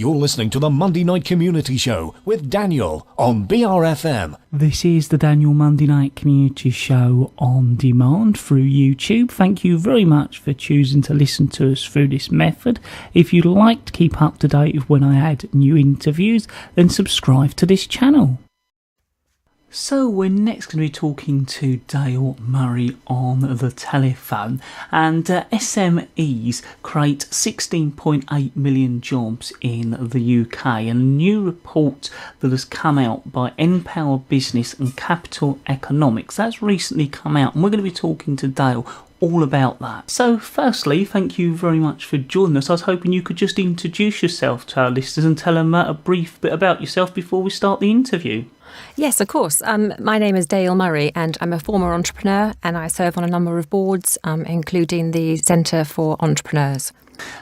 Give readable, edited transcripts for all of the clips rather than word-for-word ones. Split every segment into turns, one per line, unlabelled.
You're listening to the Monday Night Community Show with Daniel on BRFM.
This is the Daniel Monday Night Community Show on demand through YouTube. Thank you very much for choosing to listen to us through this method. If you'd like to keep up to date with when I add new interviews, then subscribe to this channel. So we're next going to be talking to Dale Murray on the telephone, and SMEs create 16.8 million jobs in the UK, and a new report that has come out by Npower Business and Capital Economics that's recently come out, and we're going to be talking to Dale all about that. So firstly, thank you very much for joining us. I was hoping you could just introduce yourself to our listeners and tell them a brief bit about yourself before we start the interview.
Yes, of course. My name is Dale Murray and I'm a former entrepreneur, and I serve on a number of boards, including the Centre for Entrepreneurs.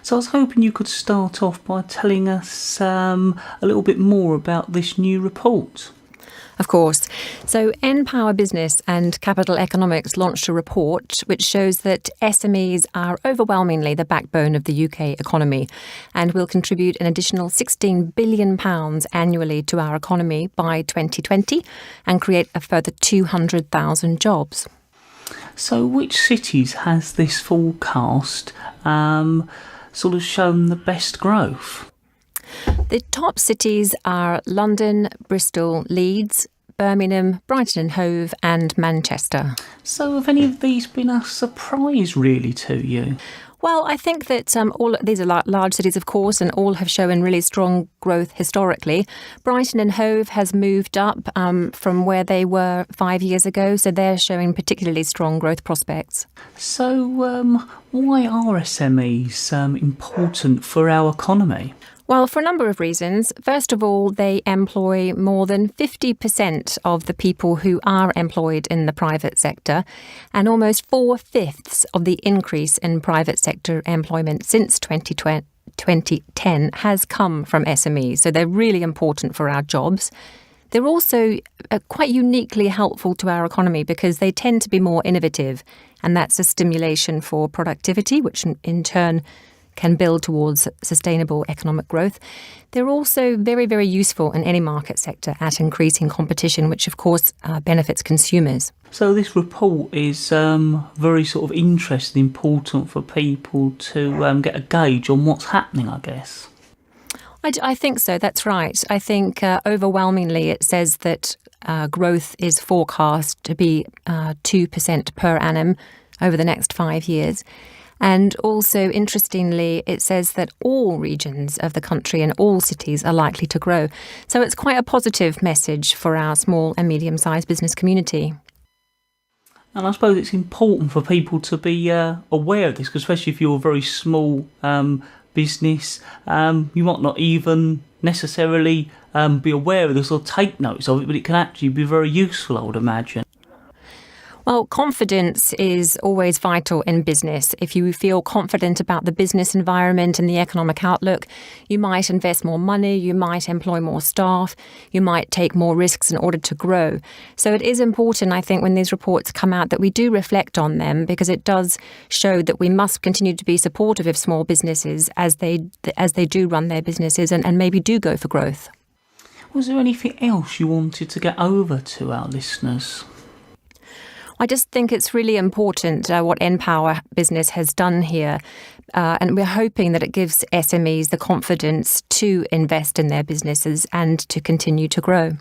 So I was hoping you could start off by telling us a little bit more about this new report.
Of course. So Npower Business and Capital Economics launched a report which shows that SMEs are overwhelmingly the backbone of the UK economy and will contribute an additional £16 billion annually to our economy by 2020 and create a further 200,000 jobs.
So which cities has this forecast sort of shown the best growth?
The top cities are London, Bristol, Leeds, Birmingham, Brighton and Hove and Manchester.
So have any of these been a surprise really to you?
Well, I think that all these are large cities, of course, and all have shown really strong growth historically. Brighton and Hove has moved up from where they were 5 years ago, so they're showing particularly strong growth prospects.
So why are SMEs important for our economy?
Well, for a number of reasons. First of all, they employ more than 50% of the people who are employed in the private sector, and almost 4/5 of the increase in private sector employment since 2010 has come from SMEs. So they're really important for our jobs. They're also quite uniquely helpful to our economy because they tend to be more innovative, and that's a stimulation for productivity, which in turn can build towards sustainable economic growth. They're also very, very useful in any market sector at increasing competition, which of course benefits consumers.
So this report is very sort of interesting, important for people to get a gauge on what's happening, I guess.
I think so, that's right. I think overwhelmingly it says that growth is forecast to be 2% per annum over the next 5 years. And also, interestingly, it says that all regions of the country and all cities are likely to grow. So it's quite a positive message for our small and medium-sized business community.
And I suppose it's important for people to be aware of this, because especially if you're a very small business, you might not even necessarily be aware of this or take notice of it, but it can actually be very useful, I would imagine.
Well, confidence is always vital in business. If you feel confident about the business environment and the economic outlook, you might invest more money, you might employ more staff, you might take more risks in order to grow. So it is important, I think, when these reports come out that we do reflect on them, because it does show that we must continue to be supportive of small businesses as they do run their businesses and maybe do go for growth.
Was there anything else you wanted to get over to our listeners?
I just think it's really important what Npower Business has done here, and we're hoping that it gives SMEs the confidence to invest in their businesses and to continue to grow.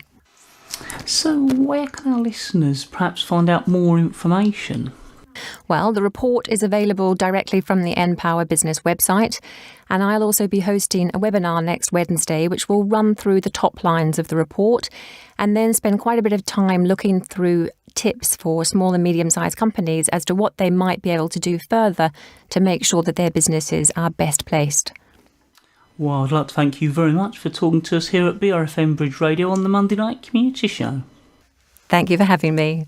So where can our listeners perhaps find out more information?
Well, the report is available directly from the Npower Business website, and I'll also be hosting a webinar next Wednesday which will run through the top lines of the report and then spend quite a bit of time looking through tips for small and medium-sized companies as to what they might be able to do further to make sure that their businesses are best placed.
Well, I'd like to thank you very much for talking to us here at BRFM Bridge Radio on the Monday Night Community Show.
Thank you for having me.